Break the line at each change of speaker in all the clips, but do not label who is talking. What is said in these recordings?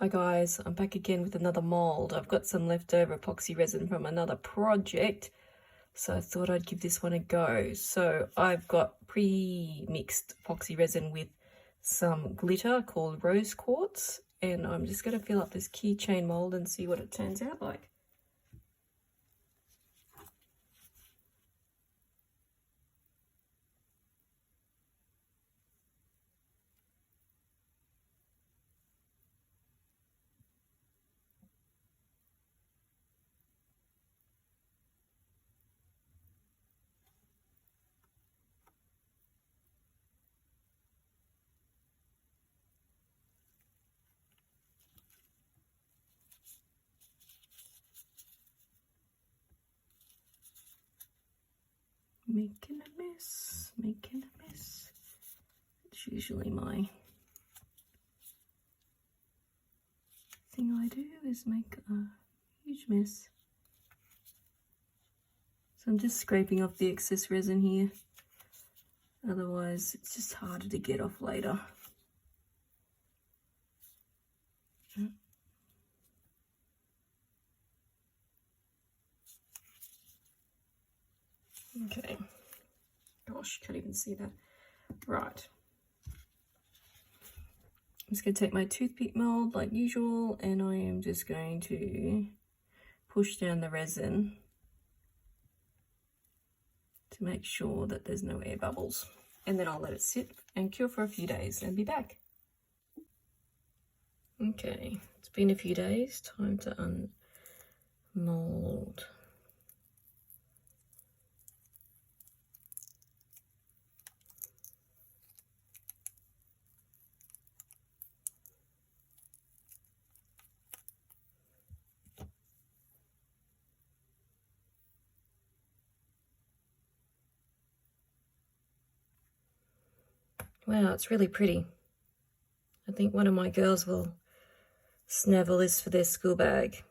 Hi guys, I'm back again with another mould. I've got some leftover epoxy resin from another project, so I thought I'd give this one a go. So I've got pre-mixed epoxy resin with some glitter called Rose Quartz, and I'm just going to fill up this keychain mould and see what it turns out like. Making a mess, making a mess. It's usually my thing I do, is make a huge mess. So I'm just scraping off the excess resin here. Otherwise, it's just harder to get off later. Okay. Gosh, can't even see that. Right. I'm just going to take my toothpick mold like usual, and I am just going to push down the resin to make sure that there's no air bubbles. And then I'll let it sit and cure for a few days and be back. Okay, it's been a few days. Time to unmold. Wow, it's really pretty. I think one of my girls will snavel this for their school bag.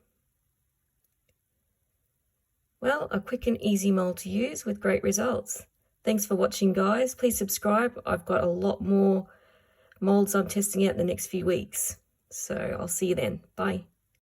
Well, a quick and easy mold to use with great results. Thanks for watching, guys. Please subscribe. I've got a lot more molds I'm testing out in the next few weeks. So I'll see you then. Bye.